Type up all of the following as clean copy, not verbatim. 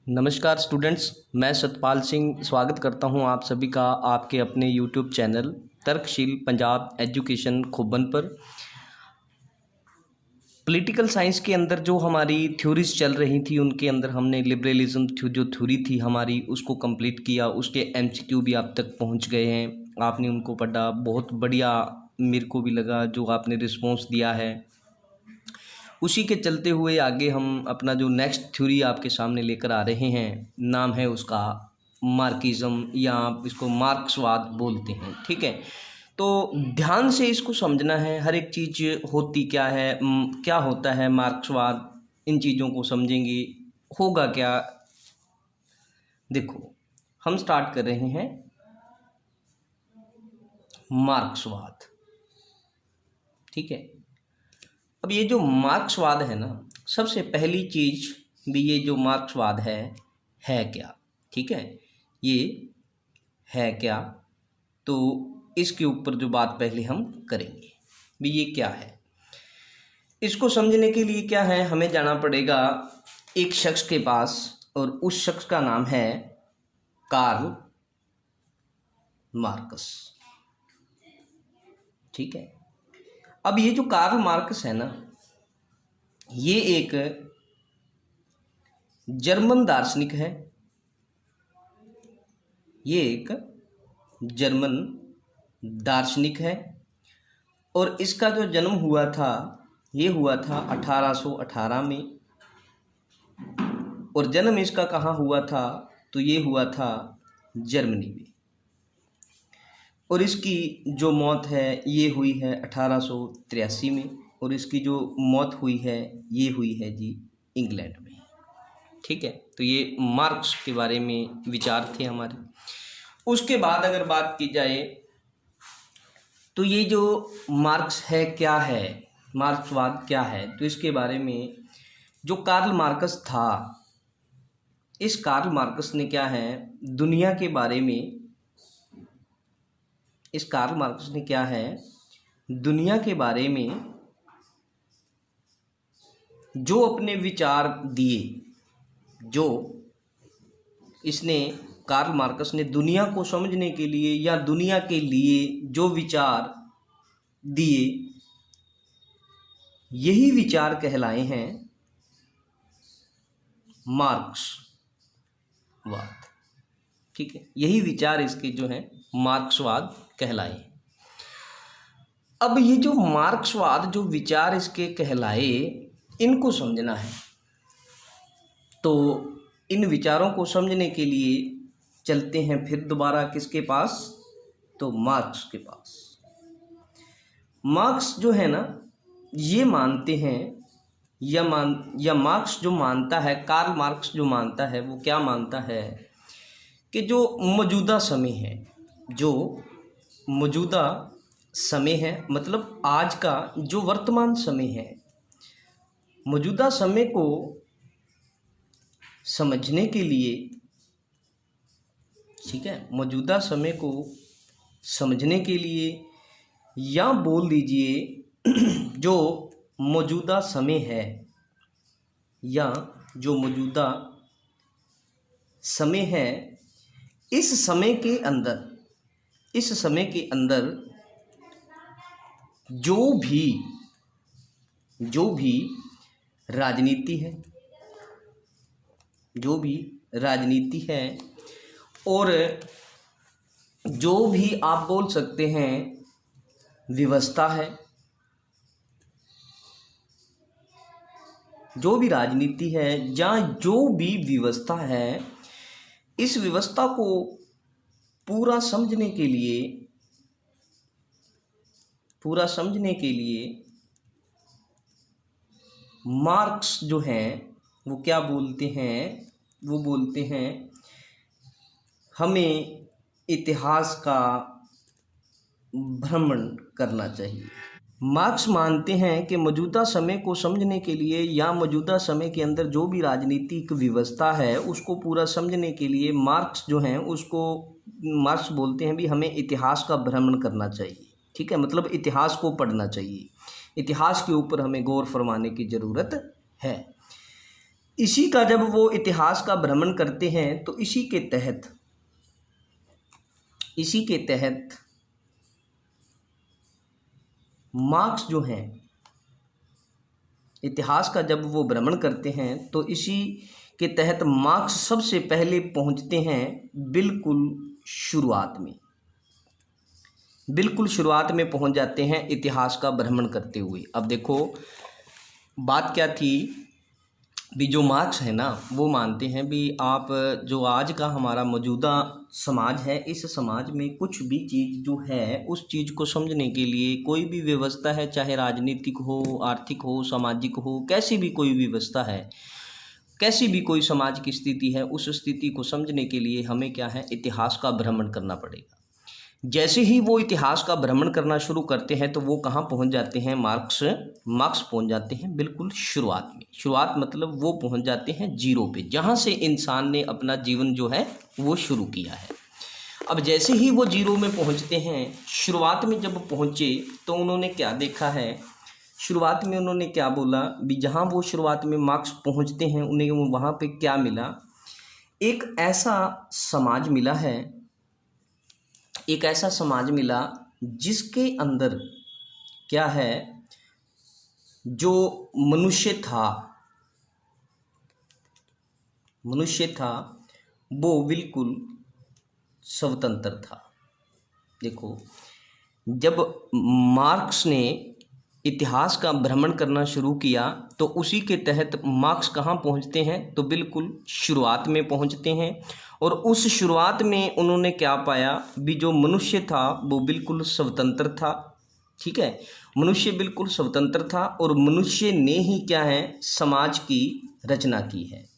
नमस्कार स्टूडेंट्स, मैं सतपाल सिंह स्वागत करता हूं आप सभी का आपके अपने यूट्यूब चैनल तर्कशील पंजाब एजुकेशन खोबन पर। पॉलिटिकल साइंस के अंदर जो हमारी थ्योरीज चल रही थी उनके अंदर हमने लिबरलिज्म जो थ्योरी थी हमारी उसको कंप्लीट किया। उसके एमसीक्यू भी आप तक पहुंच गए हैं, आपने उनको पढ़ा, बहुत बढ़िया मेरे को भी लगा जो आपने रिस्पॉन्स दिया है। उसी के चलते हुए आगे हम अपना जो नेक्स्ट थ्योरी आपके सामने लेकर आ रहे हैं, नाम है उसका मार्क्सिज्म या आप इसको मार्क्सवाद बोलते हैं। ठीक है, तो ध्यान से इसको समझना है, हर एक चीज़ होती क्या है, क्या होता है मार्क्सवाद, इन चीज़ों को समझेंगे होगा क्या। देखो, हम स्टार्ट कर रहे हैं मार्क्सवाद। ठीक है, अब ये जो मार्क्सवाद है ना, सबसे पहली चीज़ भी ये जो मार्क्सवाद है क्या। ठीक है, ये है क्या, तो इसके ऊपर जो बात पहले हम करेंगे भी ये क्या है। इसको समझने के लिए क्या है, हमें जाना पड़ेगा एक शख्स के पास, और उस शख्स का नाम है कार्ल मार्क्स। ठीक है, अब ये जो कार्ल मार्क्स है ना, ये एक जर्मन दार्शनिक है। ये एक जर्मन दार्शनिक है और इसका जो जन्म हुआ था ये हुआ था 1818 में। और जन्म इसका कहाँ हुआ था, तो ये हुआ था जर्मनी में। और इसकी जो मौत है ये हुई है 1883 में, और इसकी जो मौत हुई है ये हुई है जी इंग्लैंड में। ठीक है, तो ये मार्क्स के बारे में विचार थे हमारे। उसके बाद अगर बात की जाए तो ये जो मार्क्स है क्या है, मार्क्सवाद क्या है, तो इसके बारे में जो कार्ल मार्क्स था, इस कार्ल मार्क्स ने क्या है दुनिया के बारे में, इस कार्ल मार्क्स ने क्या है दुनिया के बारे में जो अपने विचार दिए, जो इसने कार्ल मार्क्स ने दुनिया को समझने के लिए या दुनिया के लिए जो विचार दिए, यही विचार कहलाए हैं मार्क्सवाद। ठीक है, यही विचार इसके जो हैं मार्क्सवाद कहलाए। अब ये जो मार्क्सवाद जो विचार इसके कहलाए, इनको समझना है। तो इन विचारों को समझने के लिए चलते हैं फिर दोबारा किसके पास, तो मार्क्स के पास। मार्क्स जो है ना, ये मानते हैं या मार्क्स जो मानता है, कार्ल मार्क्स जो मानता है, वो क्या मानता है कि जो मौजूदा समय है, जो मौजूदा समय है मतलब आज का जो वर्तमान समय है, मौजूदा समय को समझने के लिए, ठीक है, मौजूदा समय को समझने के लिए, या बोल दीजिए जो मौजूदा समय है, या जो मौजूदा समय है, इस समय के अंदर, इस समय के अंदर जो भी राजनीति है, जो भी राजनीति है, और जो भी आप बोल सकते हैं व्यवस्था है, जो भी राजनीति है या जो भी व्यवस्था है, इस व्यवस्था को पूरा समझने के लिए मार्क्स जो हैं वो क्या बोलते हैं, वो बोलते हैं हमें इतिहास का भ्रमण करना चाहिए। मार्क्स मानते हैं कि मौजूदा समय को समझने के लिए या मौजूदा समय के अंदर जो भी राजनीतिक व्यवस्था है उसको पूरा समझने के लिए मार्क्स जो हैं उसको मार्क्स बोलते हैं भी हमें इतिहास का भ्रमण करना चाहिए। ठीक है, मतलब इतिहास को पढ़ना चाहिए, इतिहास के ऊपर हमें गौर फरमाने की ज़रूरत है। इसी का जब वो इतिहास का भ्रमण करते हैं तो इसी के तहत मार्क्स जो हैं, इतिहास का जब वो भ्रमण करते हैं तो इसी के तहत मार्क्स सबसे पहले पहुंचते हैं बिल्कुल शुरुआत में पहुंच जाते हैं इतिहास का भ्रमण करते हुए। अब देखो बात क्या थी, भी जो मार्क्स है ना वो मानते हैं भी आप जो आज का हमारा मौजूदा समाज है, इस समाज में कुछ भी चीज़ जो है उस चीज़ को समझने के लिए कोई भी व्यवस्था है, चाहे राजनीतिक हो, आर्थिक हो, सामाजिक हो, कैसी भी कोई व्यवस्था है, कैसी भी कोई समाज की स्थिति है, उस स्थिति को समझने के लिए हमें क्या है, इतिहास का भ्रमण करना पड़ेगा। जैसे ही वो इतिहास का भ्रमण करना शुरू करते हैं तो वो कहाँ पहुँच जाते हैं, मार्क्स पहुँच जाते हैं बिल्कुल शुरुआत मतलब वो पहुँच जाते हैं जीरो पे, जहाँ से इंसान ने अपना जीवन जो है वो शुरू किया है। अब जैसे ही वो जीरो में पहुँचते हैं, शुरुआत में जब पहुँचे तो उन्होंने क्या देखा है, शुरुआत में उन्होंने क्या बोला भी, जहाँ वो शुरुआत में मार्क्स पहुँचते हैं उन्हें वहाँ पे क्या मिला, एक ऐसा समाज मिला जिसके अंदर क्या है, जो मनुष्य था वो बिल्कुल स्वतंत्र था। देखो जब मार्क्स ने इतिहास का भ्रमण करना शुरू किया तो उसी के तहत मार्क्स कहाँ पहुँचते हैं, तो बिल्कुल शुरुआत में पहुँचते हैं। और उस शुरुआत में उन्होंने क्या पाया भी, जो मनुष्य था वो बिल्कुल स्वतंत्र था। ठीक है, मनुष्य बिल्कुल स्वतंत्र था और मनुष्य ने ही क्या है, समाज की रचना की है,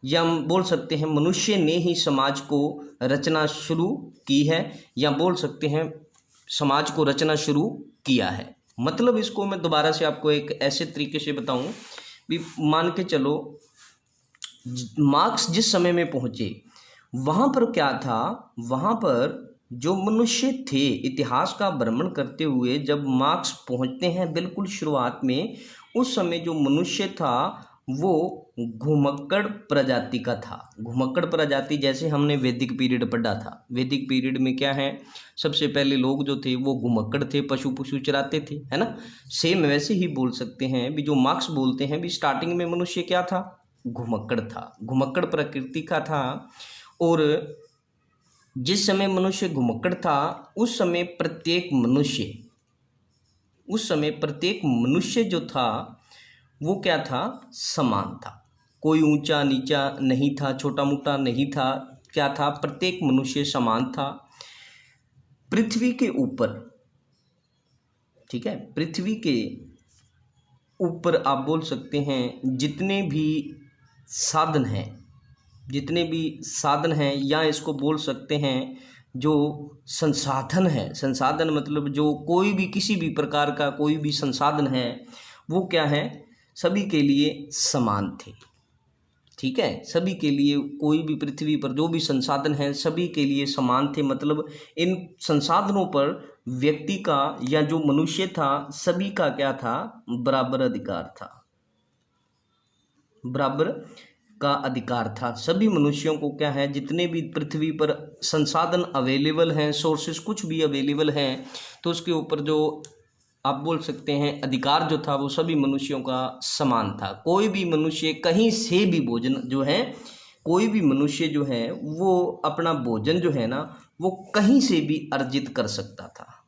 या हम बोल सकते हैं मनुष्य ने ही समाज को रचना शुरू की है, या बोल सकते हैं समाज को रचना शुरू किया है। मतलब इसको मैं दोबारा से आपको एक ऐसे तरीके से बताऊं भी, मान के चलो मार्क्स जिस समय में पहुँचे वहाँ पर क्या था, वहाँ पर जो मनुष्य थे, इतिहास का भ्रमण करते हुए जब मार्क्स पहुँचते हैं बिल्कुल शुरुआत में, उस समय जो मनुष्य था वो घुमक्कड़ प्रजाति का था। घुमक्कड़ प्रजाति जैसे हमने वैदिक पीरियड पढ़ा था, वैदिक पीरियड में क्या है, सबसे पहले लोग जो थे वो घुमक्कड़ थे, पशु चराते थे, है ना। सेम वैसे ही बोल सकते हैं भी, जो मार्क्स बोलते हैं भी स्टार्टिंग में मनुष्य क्या था, घुमक्कड़ था, घुमक्कड़ प्रकृति का था। और जिस समय मनुष्य घुमक्कड़ था उस समय प्रत्येक मनुष्य जो था वो क्या था, समान था, कोई ऊंचा नीचा नहीं था, छोटा मोटा नहीं था, क्या था, प्रत्येक मनुष्य समान था। पृथ्वी के ऊपर, ठीक है, पृथ्वी के ऊपर आप बोल सकते हैं जितने भी साधन हैं, या इसको बोल सकते हैं जो संसाधन है, संसाधन मतलब जो कोई भी किसी भी प्रकार का कोई भी संसाधन है वो क्या है, सभी के लिए समान थे। ठीक है, सभी के लिए, कोई भी पृथ्वी पर जो भी संसाधन है सभी के लिए समान थे। मतलब इन संसाधनों पर व्यक्ति का या जो मनुष्य था सभी का क्या था, बराबर अधिकार था, बराबर का अधिकार था। सभी मनुष्यों को क्या है, जितने भी पृथ्वी पर संसाधन अवेलेबल हैं, सोर्सेस कुछ भी अवेलेबल हैं, तो उसके ऊपर जो आप बोल सकते हैं अधिकार जो था वो सभी मनुष्यों का समान था। कोई भी मनुष्य कहीं से भी भोजन जो है, कोई भी मनुष्य जो है वो अपना भोजन जो है ना वो कहीं से भी अर्जित कर सकता था।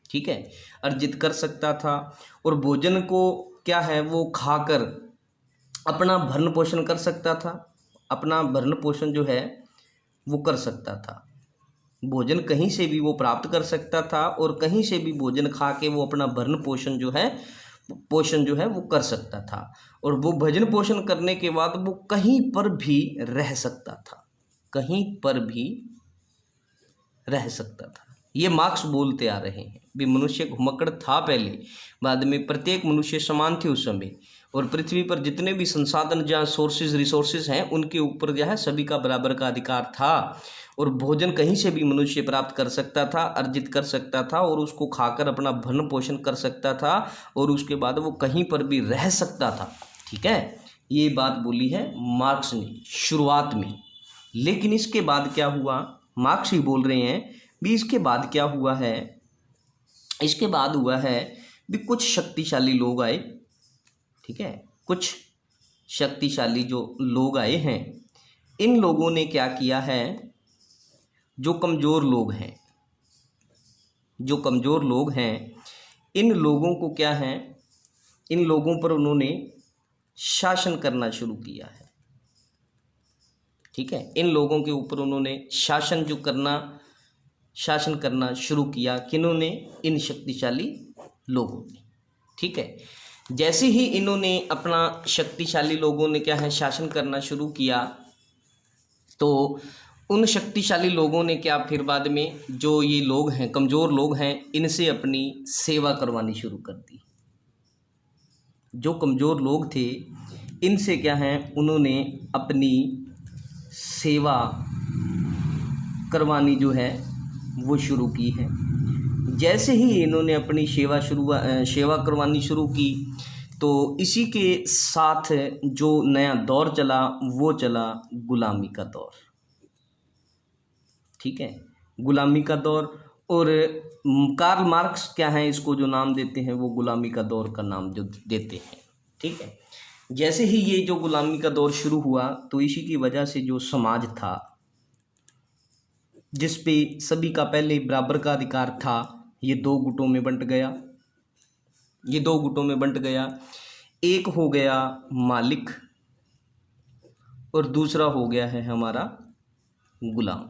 ठीक है, अर्जित कर सकता था और भोजन को क्या है वो खाकर अपना भरण पोषण कर सकता था, अपना भरण पोषण जो है वो कर सकता था। भोजन कहीं से भी वो प्राप्त कर सकता था और कहीं से भी भोजन खा के वो अपना भरण पोषण जो है वो कर सकता था। और वो भोजन पोषण करने के बाद वो कहीं पर भी रह सकता था, कहीं पर भी रह सकता था। ये मार्क्स बोलते आ रहे हैं भी मनुष्य घुमक्कड़ था पहले, बाद में प्रत्येक मनुष्य समान थे उस समय, और पृथ्वी पर जितने भी संसाधन जहाँ रिसोर्सेज हैं उनके ऊपर जो है सभी का बराबर का अधिकार था। और भोजन कहीं से भी मनुष्य प्राप्त कर सकता था, अर्जित कर सकता था और उसको खाकर अपना भरण पोषण कर सकता था और उसके बाद वो कहीं पर भी रह सकता था। ठीक है, ये बात बोली है मार्क्स ने शुरुआत में। लेकिन इसके बाद क्या हुआ, मार्क्स ही बोल रहे हैं भी इसके बाद क्या हुआ है, इसके बाद हुआ है भी कुछ शक्तिशाली लोग आए, ठीक है, कुछ शक्तिशाली जो लोग आए हैं, इन लोगों ने क्या किया है, जो कमज़ोर लोग हैं, जो कमज़ोर लोग हैं, इन लोगों को क्या है, इन लोगों पर उन्होंने शासन करना शुरू किया है, ठीक है, इन लोगों के ऊपर उन्होंने शासन करना शुरू किया, किन्होंने, इन शक्तिशाली लोगों ने, ठीक है। जैसे ही इन्होंने अपना शक्तिशाली लोगों ने क्या है शासन करना शुरू किया, तो उन शक्तिशाली लोगों ने क्या फिर बाद में जो ये लोग हैं, कमज़ोर लोग हैं, इनसे अपनी सेवा करवानी शुरू कर दी। जो कमज़ोर लोग थे इनसे क्या है, उन्होंने अपनी सेवा करवानी जो है वो शुरू की है। जैसे ही इन्होंने अपनी सेवा करवानी शुरू की, तो इसी के साथ जो नया दौर चला वो चला गुलामी का दौर, ठीक है, गुलामी का दौर। और कार्ल मार्क्स क्या है, इसको जो नाम देते हैं वो गुलामी का दौर का नाम जो देते हैं, ठीक है। जैसे ही ये जो गुलामी का दौर शुरू हुआ, तो इसी की वजह से जो समाज था जिस पे सभी का पहले बराबर का अधिकार था, ये दो गुटों में बंट गया, ये दो गुटों में बंट गया। एक हो गया मालिक और दूसरा हो गया है हमारा गुलाम,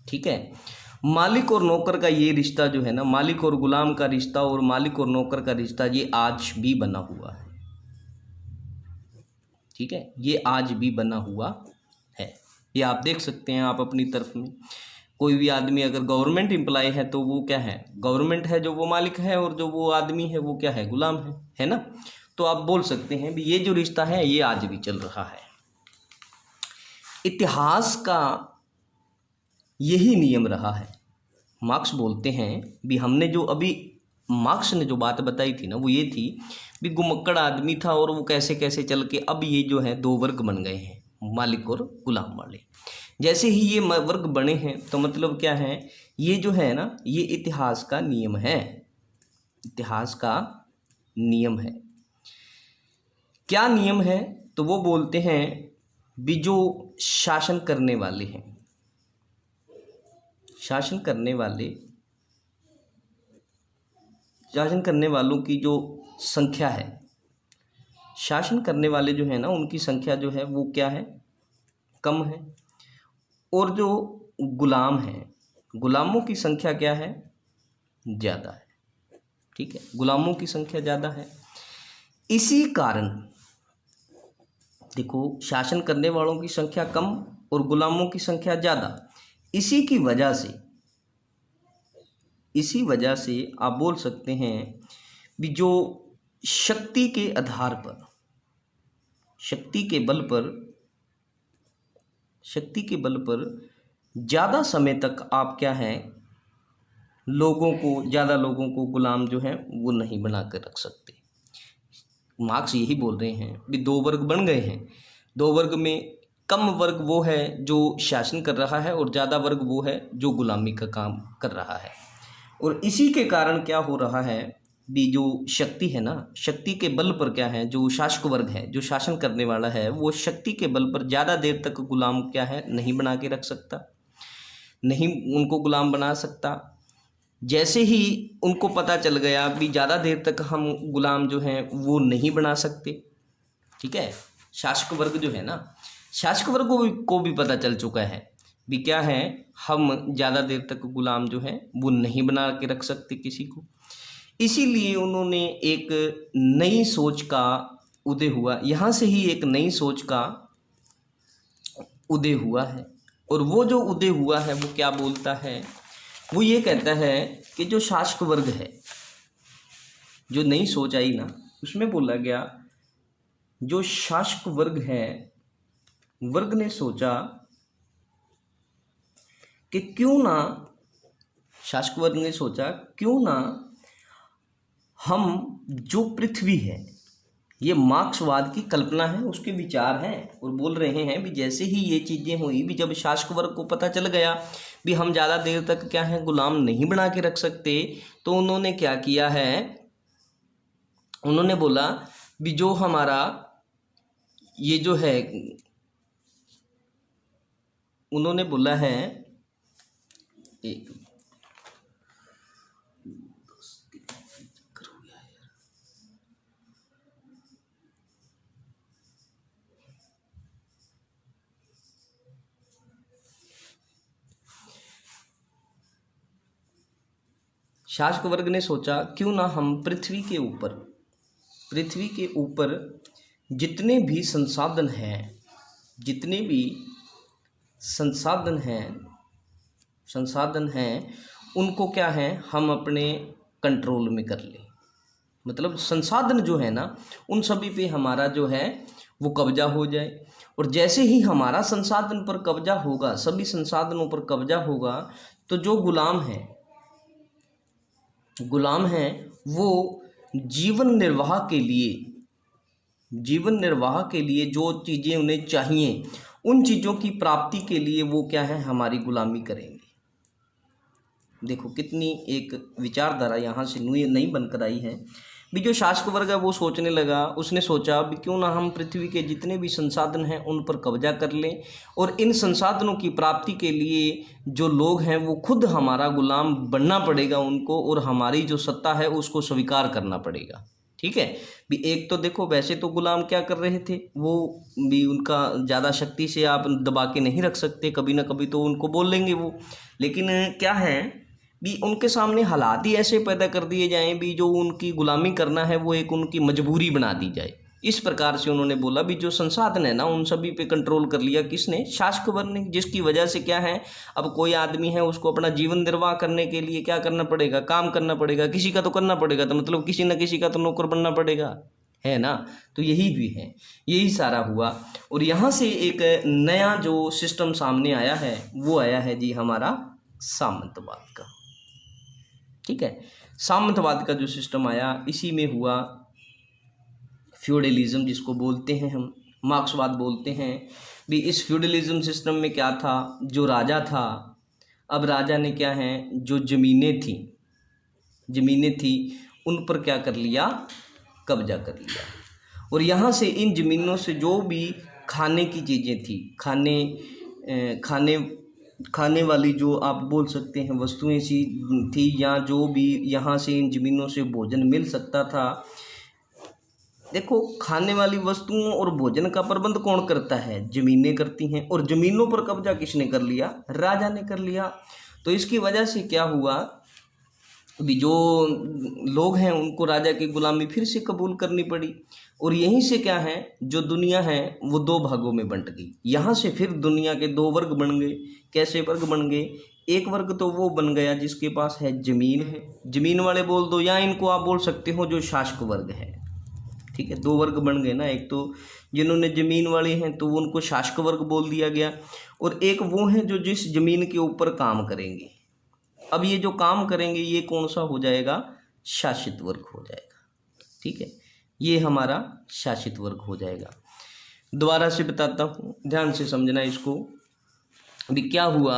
ठीक है। मालिक और नौकर का ये रिश्ता जो है ना, मालिक और गुलाम का रिश्ता और मालिक और नौकर का रिश्ता, ये आज भी बना हुआ है, ठीक है, ये आज भी बना हुआ है। ये आप देख सकते हैं, आप अपनी तरफ में कोई भी आदमी अगर गवर्नमेंट एम्प्लॉय है तो वो क्या है, गवर्नमेंट है जो वो मालिक है, और जो वो आदमी है वो क्या है, गुलाम है ना। तो आप बोल सकते हैं भी ये जो रिश्ता है ये आज भी चल रहा है। इतिहास का यही नियम रहा है। मार्क्स बोलते हैं भी हमने जो अभी मार्क्स ने जो बात बताई थी ना, वो ये थी भी गुमक्कड़ आदमी था और वो कैसे कैसे चल के अब ये जो है दो वर्ग बन गए हैं, मालिक और गुलाम वाले। जैसे ही ये वर्ग बने हैं तो मतलब क्या है, ये जो है ना, ये इतिहास का नियम है, इतिहास का नियम है। क्या नियम है, तो वो बोलते हैं भी जो शासन करने वाले हैं, शासन करने वालों की जो संख्या है, शासन करने वाले जो है ना उनकी संख्या जो है वो क्या है, कम है, और जो गुलाम हैं, गुलामों की संख्या क्या है, ज़्यादा है, ठीक है, गुलामों की संख्या ज़्यादा है। इसी कारण देखो, शासन करने वालों की संख्या कम और गुलामों की संख्या ज़्यादा, इसी वजह से आप बोल सकते हैं भी जो शक्ति के आधार पर, शक्ति के बल पर ज़्यादा समय तक आप क्या है, ज़्यादा लोगों को गुलाम जो है वो नहीं बना कर रख सकते। मार्क्स यही बोल रहे हैं कि दो वर्ग बन गए हैं, दो वर्ग में कम वर्ग वो है जो शासन कर रहा है और ज़्यादा वर्ग वो है जो गुलामी का काम कर रहा है। और इसी के कारण क्या हो रहा है भी जो शक्ति है ना, शक्ति के बल पर क्या है, जो शासक वर्ग है, जो शासन करने वाला है, वो शक्ति के बल पर ज़्यादा देर तक गुलाम क्या है, नहीं बना के रख सकता, नहीं उनको गुलाम बना सकता। जैसे ही उनको पता चल गया भी ज़्यादा देर तक हम गुलाम जो हैं वो नहीं बना सकते, ठीक है, शासक वर्ग जो है ना, शासक वर्ग को भी पता चल चुका है भी क्या है, हम ज़्यादा देर तक गुलाम जो है वो नहीं बना के रख सकते किसी को। इसीलिए उन्होंने एक नई सोच का उदय हुआ, यहाँ से ही एक नई सोच का उदय हुआ है। और वो जो उदय हुआ है वो क्या बोलता है, वो ये कहता है कि जो शासक वर्ग है, जो नई सोच आई ना, उसमें बोला गया जो शासक वर्ग है, वर्ग ने सोचा कि क्यों ना, शासक वर्ग ने सोचा क्यों ना हम जो पृथ्वी है, ये मार्क्सवाद की कल्पना है, उसके विचार हैं। और बोल रहे हैं भी जैसे ही ये चीज़ें हुई भी, जब शासक वर्ग को पता चल गया भी हम ज़्यादा देर तक क्या है गुलाम नहीं बना के रख सकते, तो उन्होंने क्या किया है, उन्होंने बोला भी जो हमारा ये जो है, उन्होंने बोला है एक शासक वर्ग ने सोचा क्यों ना हम पृथ्वी के ऊपर जितने भी संसाधन हैं, जितने भी संसाधन हैं उनको क्या है हम अपने कंट्रोल में कर लें। मतलब संसाधन जो है ना उन सभी पे हमारा जो है वो कब्जा हो जाए। और जैसे ही हमारा संसाधन पर कब्जा होगा, सभी संसाधनों पर कब्जा होगा, तो जो गुलाम हैं वो जीवन निर्वाह के लिए जो चीज़ें उन्हें चाहिए, उन चीज़ों की प्राप्ति के लिए वो क्या है हमारी गुलामी करेंगे। देखो कितनी एक विचारधारा यहाँ से नई बनकर आई है। भी जो शासक वर्ग है वो सोचने लगा, उसने सोचा भी क्यों ना हम पृथ्वी के जितने भी संसाधन हैं उन पर कब्जा कर लें, और इन संसाधनों की प्राप्ति के लिए जो लोग हैं वो खुद हमारा गुलाम बनना पड़ेगा उनको, और हमारी जो सत्ता है उसको स्वीकार करना पड़ेगा। ठीक है भी एक तो देखो वैसे तो गुलाम क्या कर रहे थे, वो भी उनका ज़्यादा शक्ति से आप दबा के नहीं रख सकते, कभी ना कभी तो उनको बोल लेंगे वो। लेकिन क्या है भी उनके सामने हालात ही ऐसे पैदा कर दिए जाएं भी जो उनकी गुलामी करना है वो एक उनकी मजबूरी बना दी जाए। इस प्रकार से उन्होंने बोला भी जो संसाधन है ना उन सभी पे कंट्रोल कर लिया किसने, शासक वर्ग ने। जिसकी वजह से क्या है, अब कोई आदमी है उसको अपना जीवन निर्वाह करने के लिए क्या करना पड़ेगा, काम करना पड़ेगा, किसी का तो करना पड़ेगा, तो मतलब किसी न किसी का तो नौकर बनना पड़ेगा, है ना। तो यही भी है, यही सारा हुआ। और यहाँ से एक नया जो सिस्टम सामने आया है वो आया है जी हमारा सामंतवाद का। ठीक है, सामंतवाद का जो सिस्टम आया इसी में हुआ फ्यूडलिज्म, जिसको बोलते हैं हम मार्क्सवाद बोलते हैं भी। इस फ्यूडलिज्म सिस्टम में क्या था, जो राजा था, अब राजा ने क्या है जो ज़मीनें थी उन पर क्या कर लिया, कब्जा कर लिया। और यहाँ से इन ज़मीनों से जो भी खाने की चीज़ें थी, खाने वाली जो आप बोल सकते हैं वस्तुएं सी थी, या जो भी यहाँ से इन ज़मीनों से भोजन मिल सकता था। देखो खाने वाली वस्तुओं और भोजन का प्रबंध कौन करता है, ज़मीनें करती हैं। और ज़मीनों पर कब्जा किसने कर लिया, राजा ने कर लिया। तो इसकी वजह से क्या हुआ, अभी जो लोग हैं उनको राजा की गुलामी फिर से कबूल करनी पड़ी। और यहीं से क्या है, जो दुनिया है वो दो भागों में बंट गई। यहाँ से फिर दुनिया के दो वर्ग बन गए। कैसे वर्ग बन गए, एक वर्ग तो वो बन गया जिसके पास है ज़मीन है, ज़मीन वाले बोल दो, या इनको आप बोल सकते हो जो शासक वर्ग है। ठीक है, दो वर्ग बन गए ना, एक तो जिन्होंने ज़मीन वाले हैं तो उनको शासक वर्ग बोल दिया गया, और एक वो हैं जो जिस ज़मीन के ऊपर काम करेंगे। अब ये जो काम करेंगे ये कौन सा हो जाएगा, शासित वर्ग हो जाएगा। ठीक है, ये हमारा शासित वर्ग हो जाएगा। दोबारा से बताता हूँ, ध्यान से समझना इसको। अभी क्या हुआ,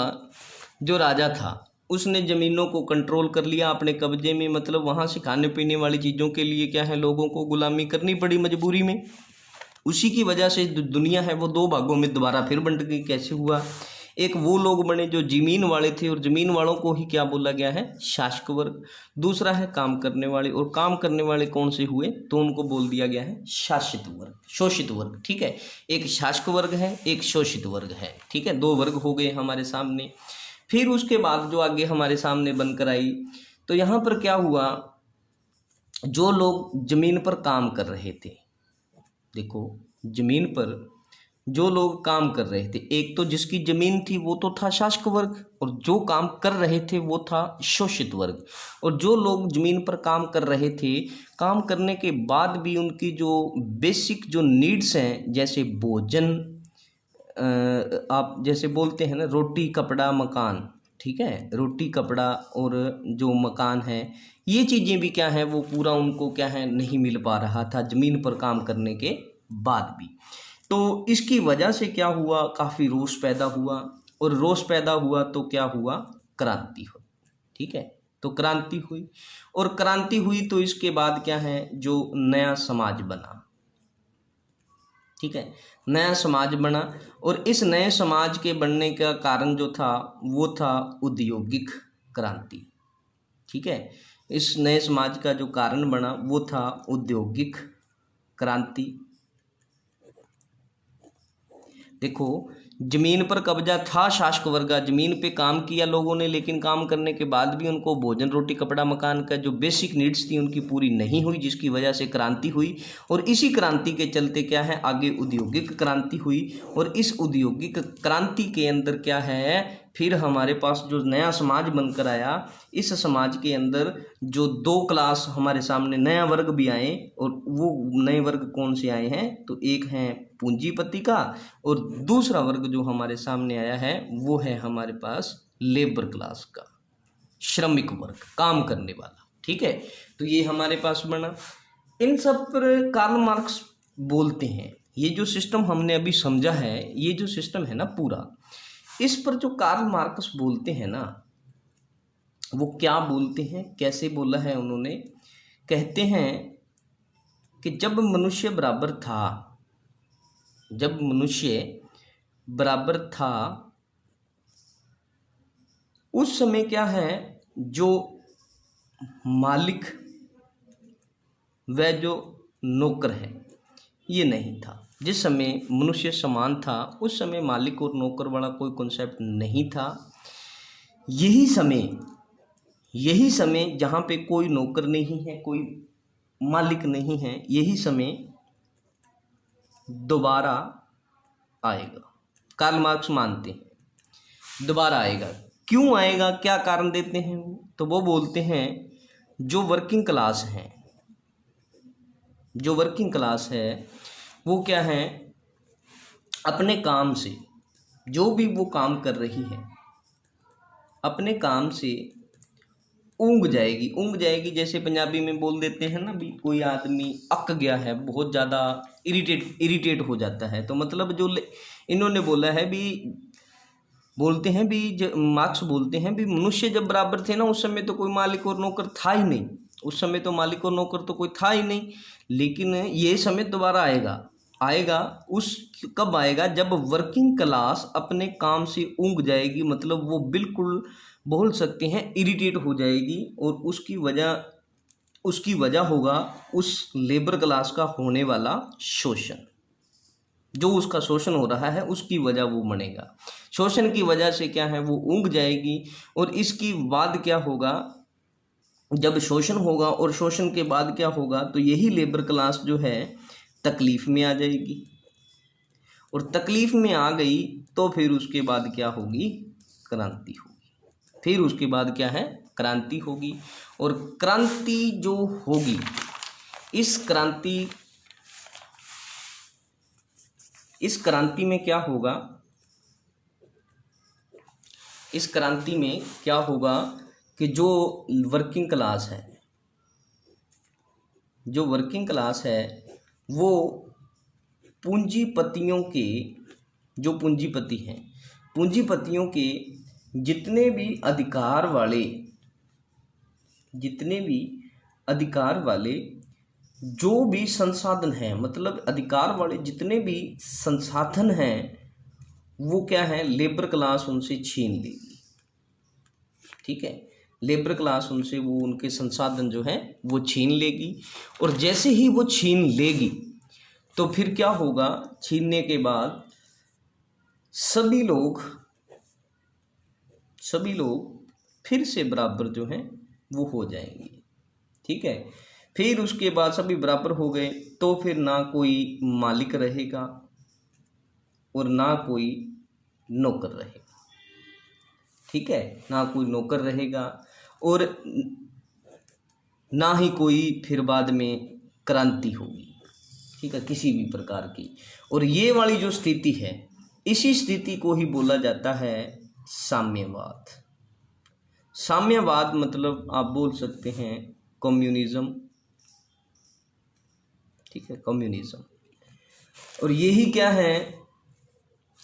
जो राजा था उसने ज़मीनों को कंट्रोल कर लिया अपने कब्जे में, मतलब वहाँ से खाने पीने वाली चीज़ों के लिए क्या है लोगों को गुलामी करनी पड़ी मजबूरी में। उसी की वजह से दुनिया है वो दो भागों में दोबारा फिर बंट गई। कैसे हुआ, एक वो लोग बने जो ज़मीन वाले थे, और ज़मीन वालों को ही क्या बोला गया है, शासक वर्ग। दूसरा है काम करने वाले, और काम करने वाले कौन से हुए, तो उनको बोल दिया गया है शासित वर्ग, शोषित वर्ग। ठीक है, एक शासक वर्ग है, एक शोषित वर्ग है। ठीक है, दो वर्ग हो गए हमारे सामने। फिर उसके बाद जो आगे हमारे सामने बनकर आई, तो यहाँ पर क्या हुआ, जो लोग ज़मीन पर काम कर रहे थे, देखो ज़मीन पर जो लोग काम कर रहे थे, एक तो जिसकी ज़मीन थी वो तो था शासक वर्ग, और जो काम कर रहे थे वो था शोषित वर्ग। और जो लोग ज़मीन पर काम कर रहे थे, काम करने के बाद भी उनकी जो बेसिक जो नीड्स हैं, जैसे भोजन, आप जैसे बोलते हैं ना रोटी कपड़ा मकान, ठीक है, रोटी कपड़ा और जो मकान है, ये चीज़ें भी क्या है वो पूरा उनको क्या है नहीं मिल पा रहा था ज़मीन पर काम करने के बाद भी। तो इसकी वजह से क्या हुआ, काफ़ी रोष पैदा हुआ, और रोष पैदा हुआ तो क्या हुआ, क्रांति हुई। ठीक है, तो क्रांति हुई, और क्रांति हुई तो इसके बाद क्या है जो नया समाज बना। ठीक है, नया समाज बना, और इस नए समाज के बनने का कारण जो था वो था औद्योगिक क्रांति। ठीक है, इस नए समाज का जो कारण बना वो था औद्योगिक क्रांति। देखो, जमीन पर कब्जा था, शासक वर्ग का जमीन पे काम किया लोगों ने, लेकिन काम करने के बाद भी उनको भोजन रोटी कपड़ा मकान का जो बेसिक नीड्स थी उनकी पूरी नहीं हुई, जिसकी वजह से क्रांति हुई। और इसी क्रांति के चलते क्या है आगे औद्योगिक क्रांति हुई, और इस औद्योगिक क्रांति के अंदर क्या है फिर हमारे पास जो नया समाज बनकर आया, इस समाज के अंदर जो दो क्लास हमारे सामने नया वर्ग भी आए, और वो नए वर्ग कौन से आए हैं, तो एक है पूंजीपति का, और दूसरा वर्ग जो हमारे सामने आया है वो है हमारे पास लेबर क्लास का, श्रमिक वर्ग, काम करने वाला। ठीक है, तो ये हमारे पास बना। इन सब पर कार्ल मार्क्स बोलते हैं, ये जो सिस्टम हमने अभी समझा है, ये जो सिस्टम है ना पूरा, इस पर जो कार्ल मार्क्स बोलते हैं ना, वो क्या बोलते हैं, कैसे बोला है उन्होंने, कहते हैं कि जब मनुष्य बराबर था, जब मनुष्य बराबर था उस समय क्या है जो मालिक व जो नौकर है ये नहीं था। जिस समय मनुष्य समान था उस समय मालिक और नौकर वाला कोई कॉन्सेप्ट नहीं था। यही समय जहाँ पे कोई नौकर नहीं है, कोई मालिक नहीं है, यही समय दोबारा आएगा। कार्ल मार्क्स मानते हैं दोबारा आएगा। क्यों आएगा, क्या कारण देते हैं वो, तो वो बोलते हैं जो वर्किंग क्लास है, जो वर्किंग क्लास है वो क्या है अपने काम से, जो भी वो काम कर रही है अपने काम से ऊँग जाएगी। ऊँग जाएगी जैसे पंजाबी में बोल देते हैं ना, भी कोई आदमी अक गया है, बहुत ज़्यादा इरिटेट हो जाता है। तो मतलब जो इन्होंने बोला है भी, बोलते हैं भी, मार्क्स बोलते हैं भी मनुष्य जब बराबर थे ना उस समय तो कोई मालिक और नौकर था ही नहीं, उस समय तो मालिक और नौकर तो कोई था ही नहीं। लेकिन ये समय दोबारा आएगा उस कब आएगा, जब वर्किंग क्लास अपने काम से ऊँग जाएगी, मतलब वो बिल्कुल बोल सकते हैं इरिटेट हो जाएगी, और उसकी वजह होगा उस लेबर क्लास का होने वाला शोषण। जो उसका शोषण हो रहा है उसकी वजह वो बनेगा, शोषण की वजह से क्या है वो ऊँग जाएगी। और इसकी बाद क्या होगा, जब शोषण होगा और शोषण के बाद क्या होगा, तो यही लेबर क्लास जो है तकलीफ़ में आ जाएगी, और तकलीफ़ में आ गई तो फिर उसके बाद क्या होगी, क्रांति होगी। फिर उसके बाद क्या है, क्रांति होगी। और क्रांति जो होगी, इस क्रांति में क्या होगा, इस क्रांति में क्या होगा कि जो वर्किंग क्लास है, जो वर्किंग क्लास है वो पूंजीपतियों के, जो पूंजीपति हैं, पूंजीपतियों के जितने भी अधिकार वाले जो भी संसाधन हैं, मतलब अधिकार वाले जितने भी संसाधन हैं वो क्या है लेबर क्लास उनसे छीन लेगी। ठीक है, लेबर क्लास उनसे वो उनके संसाधन जो हैं वो छीन लेगी। और जैसे ही वो छीन लेगी तो फिर क्या होगा, छीनने के बाद सभी लोग फिर से बराबर जो हैं वो हो जाएंगे। ठीक है, फिर उसके बाद सभी बराबर हो गए तो फिर ना कोई मालिक रहेगा और ना कोई नौकर रहेगा। ठीक है, ना कोई नौकर रहेगा और ना ही कोई फिर बाद में क्रांति होगी। ठीक है, किसी भी प्रकार की। और ये वाली जो स्थिति है, इसी स्थिति को ही बोला जाता है साम्यवाद। साम्यवाद मतलब आप बोल सकते हैं कम्युनिज्म, ठीक है, कम्युनिज्म। और यही क्या है,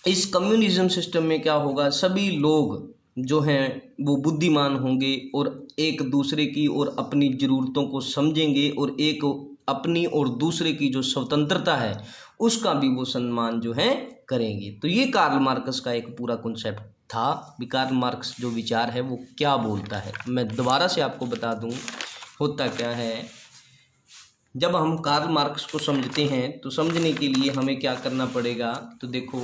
इस कम्युनिज्म सिस्टम में क्या होगा, सभी लोग जो हैं वो बुद्धिमान होंगे और एक दूसरे की और अपनी ज़रूरतों को समझेंगे और एक अपनी और दूसरे की जो स्वतंत्रता है उसका भी वो सम्मान जो है करेंगे। तो ये कार्ल मार्क्स का एक पूरा कॉन्सेप्ट था। कार्ल मार्क्स जो विचार है वो क्या बोलता है, मैं दोबारा से आपको बता दूं। होता क्या है, जब हम कार्ल मार्क्स को समझते हैं तो समझने के लिए हमें क्या करना पड़ेगा, तो देखो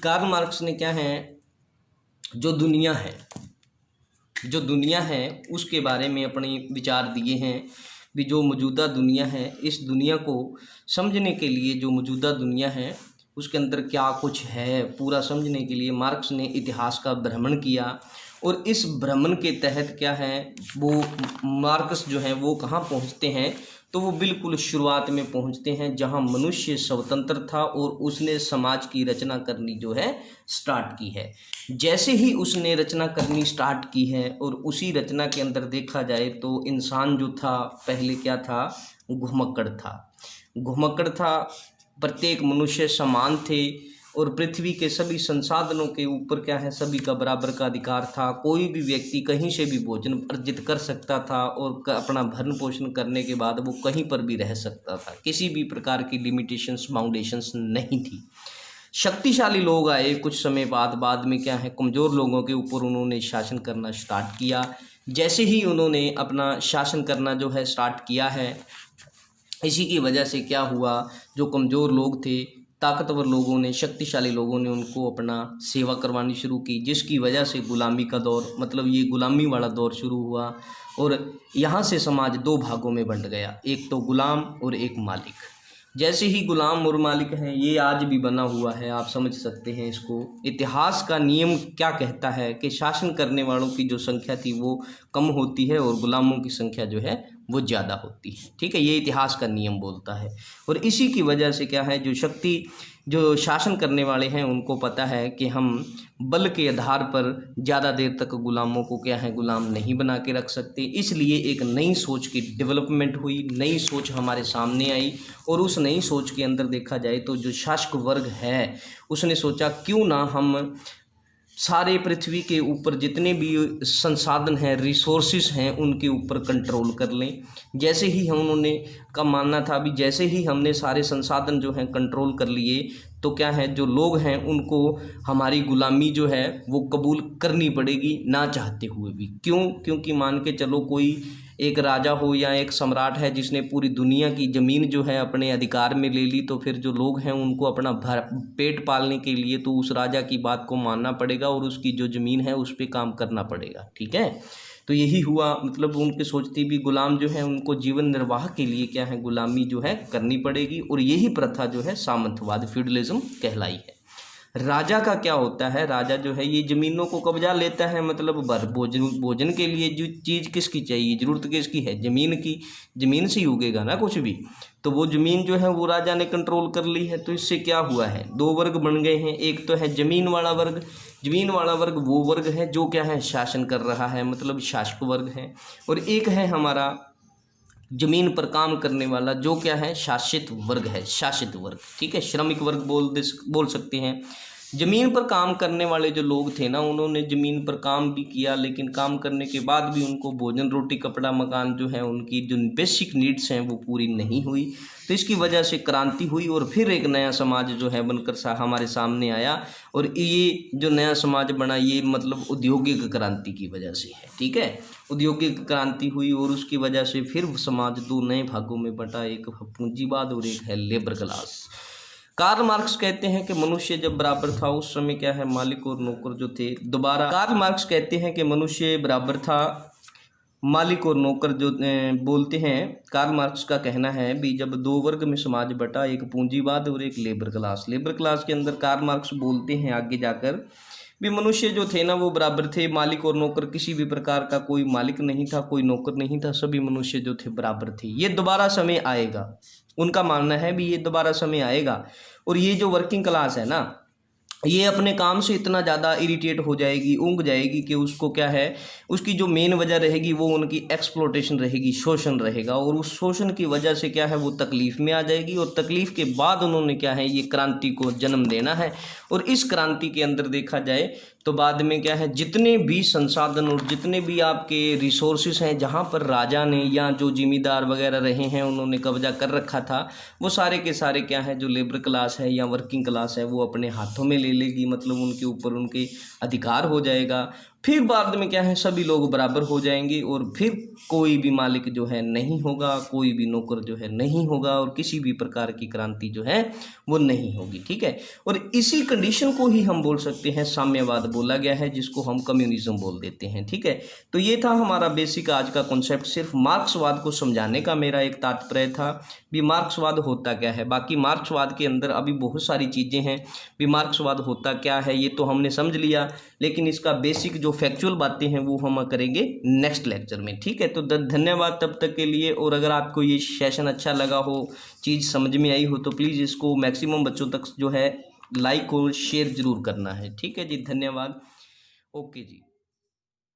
कार्ल मार्क्स ने क्या है, जो दुनिया है उसके बारे में अपने विचार दिए हैं भी। जो मौजूदा दुनिया है, इस दुनिया को समझने के लिए, जो मौजूदा दुनिया है उसके अंदर क्या कुछ है पूरा समझने के लिए मार्क्स ने इतिहास का भ्रमण किया। और इस भ्रमण के तहत क्या है, वो मार्क्स जो है वो कहाँ पहुँचते हैं, तो वो बिल्कुल शुरुआत में पहुंचते हैं जहां मनुष्य स्वतंत्र था और उसने समाज की रचना करनी जो है स्टार्ट की है। जैसे ही उसने रचना करनी स्टार्ट की है और उसी रचना के अंदर देखा जाए तो इंसान जो था पहले क्या था, घुमक्कड़ था। प्रत्येक मनुष्य समान थे और पृथ्वी के सभी संसाधनों के ऊपर क्या है, सभी का बराबर का अधिकार था। कोई भी व्यक्ति कहीं से भी भोजन अर्जित कर सकता था और अपना भरण पोषण करने के बाद वो कहीं पर भी रह सकता था। किसी भी प्रकार की लिमिटेशंस, बाउंडेशंस नहीं थी। शक्तिशाली लोग आए कुछ समय बाद में क्या है, कमज़ोर लोगों के ऊपर उन्होंने शासन करना स्टार्ट किया। जैसे ही उन्होंने अपना शासन करना जो है स्टार्ट किया है, इसी की वजह से क्या हुआ, जो कमज़ोर लोग थे, ताकतवर लोगों ने, शक्तिशाली लोगों ने उनको अपना सेवा करवानी शुरू की, जिसकी वजह से गुलामी का दौर, मतलब ये गुलामी वाला दौर शुरू हुआ। और यहाँ से समाज दो भागों में बंट गया, एक तो गुलाम और एक मालिक। जैसे ही गुलाम और मालिक हैं, ये आज भी बना हुआ है, आप समझ सकते हैं इसको। इतिहास का नियम क्या कहता है कि शासन करने वालों की जो संख्या थी वो कम होती है और गुलामों की संख्या जो है वो ज़्यादा होती है, ठीक है, ये इतिहास का नियम बोलता है। और इसी की वजह से क्या है, जो शासन करने वाले हैं उनको पता है कि हम बल के आधार पर ज़्यादा देर तक गुलामों को क्या है, गुलाम नहीं बना के रख सकते। इसलिए एक नई सोच की डेवलपमेंट हुई, नई सोच हमारे सामने आई। और उस नई सोच के अंदर देखा जाए तो जो शासक वर्ग है उसने सोचा क्यों ना हम सारे पृथ्वी के ऊपर जितने भी संसाधन हैं, रिसोर्सेज हैं, उनके ऊपर कंट्रोल कर लें। जैसे ही उन्होंने का मानना था भी जैसे ही हमने सारे संसाधन जो हैं कंट्रोल कर लिए तो क्या है, जो लोग हैं उनको हमारी गुलामी जो है वो कबूल करनी पड़ेगी ना चाहते हुए भी। क्यों? क्योंकि मान के चलो कोई एक राजा हो या एक सम्राट है जिसने पूरी दुनिया की ज़मीन जो है अपने अधिकार में ले ली, तो फिर जो लोग हैं उनको अपना पेट पालने के लिए तो उस राजा की बात को मानना पड़ेगा और उसकी जो ज़मीन है उस पर काम करना पड़ेगा, ठीक है। तो यही हुआ, मतलब उनके सोचती भी गुलाम जो है उनको जीवन निर्वाह के लिए क्या है, गुलामी जो है करनी पड़ेगी। और यही प्रथा जो है सामंतवाद, फ्यूडलिज्म कहलाई है। राजा का क्या होता है, राजा जो है ये ज़मीनों को कब्जा लेता है, मतलब भोजन के लिए जो चीज़ किसकी चाहिए, ज़रूरत किसकी है, ज़मीन की। ज़मीन से ही उगेगा ना कुछ भी, तो वो ज़मीन जो है वो राजा ने कंट्रोल कर ली है। तो इससे क्या हुआ है, दो वर्ग बन गए हैं। एक तो है ज़मीन वाला वर्ग, ज़मीन वाला वर्ग वो वर्ग है जो क्या है, शासन कर रहा है, मतलब शासक वर्ग है। और एक है हमारा ज़मीन पर काम करने वाला जो क्या है, शासित वर्ग है, शासित वर्ग, ठीक है, श्रमिक वर्ग बोल सकते हैं। ज़मीन पर काम करने वाले जो लोग थे ना, उन्होंने ज़मीन पर काम भी किया, लेकिन काम करने के बाद भी उनको भोजन, रोटी, कपड़ा, मकान जो है, उनकी जो बेसिक नीड्स हैं वो पूरी नहीं हुई। तो इसकी वजह से क्रांति हुई और फिर एक नया समाज जो है बनकर हमारे सामने आया। और ये जो नया समाज बना ये मतलब औद्योगिक क्रांति की वजह से है, ठीक है। औद्योगिक क्रांति हुई और उसकी वजह से फिर समाज दो नए भागों में बटा, एक पूंजीवाद और एक है लेबर क्लास। कार्ल मार्क्स कहते हैं कि मनुष्य जब बराबर था उस समय क्या है, मालिक और नौकर जो थे, दोबारा कार्ल मार्क्स कहते हैं कि मनुष्य बराबर था, मालिक और नौकर जो बोलते हैं। कार्ल मार्क्स का कहना है भी जब दो वर्ग में समाज बटा, एक पूंजीवाद और एक लेबर क्लास। लेबर क्लास के अंदर कार्ल मार्क्स बोलते हैं आगे जाकर भी मनुष्य जो थे ना वो बराबर थे, मालिक और नौकर, किसी भी प्रकार का कोई मालिक नहीं था, कोई नौकर नहीं था, सभी मनुष्य जो थे बराबर थे। ये दोबारा समय आएगा, उनका मानना है भी ये दोबारा समय आएगा। और ये जो वर्किंग क्लास है ना, ये अपने काम से इतना ज़्यादा इरिटेट हो जाएगी, ऊँग जाएगी कि उसको क्या है, उसकी जो मेन वजह रहेगी वो उनकी एक्सप्लॉटेशन रहेगी, शोषण रहेगा, और उस शोषण की वजह से क्या है वो तकलीफ़ में आ जाएगी, और तकलीफ़ के बाद उन्होंने क्या है ये क्रांति को जन्म देना है। और इस क्रांति के अंदर देखा जाए तो बाद में क्या है, जितने भी संसाधन और जितने भी आपके रिसोर्सेज हैं, जहाँ पर राजा ने या जो ज़िमींदार वगैरह रहे हैं उन्होंने कब्जा कर रखा था, वो सारे के सारे क्या है, जो लेबर क्लास है या वर्किंग क्लास है वो अपने हाथों में ले लेगी, मतलब उनके ऊपर उनके अधिकार हो जाएगा। फिर बाद में क्या है, सभी लोग बराबर हो जाएंगे, और फिर कोई भी मालिक जो है नहीं होगा, कोई भी नौकर जो है नहीं होगा, और किसी भी प्रकार की क्रांति जो है वो नहीं होगी। ठीक है, और इसी कंडीशन को ही हम बोल सकते हैं साम्यवाद बोला गया है, जिसको हम कम्युनिज्म बोल देते हैं। ठीक है, तो ये था हमारा बेसिक आज का कॉन्सेप्ट। सिर्फ मार्क्सवाद को समझाने का मेरा एक तात्पर्य था भी मार्क्सवाद होता क्या है। बाकी मार्क्सवाद के अंदर अभी बहुत सारी चीज़ें हैं, भी मार्क्सवाद होता क्या है ये तो हमने समझ लिया, लेकिन इसका बेसिक जो फैक्चुअल बातें हैं वो हम करेंगे नेक्स्ट लेक्चर में। ठीक है, तो धन्यवाद तब तक के लिए। और अगर आपको ये सेशन अच्छा लगा हो, चीज़ समझ में आई हो, तो प्लीज़ इसको मैक्सिमम बच्चों तक जो है लाइक और शेयर ज़रूर करना है। ठीक है जी, धन्यवाद। ओके जी।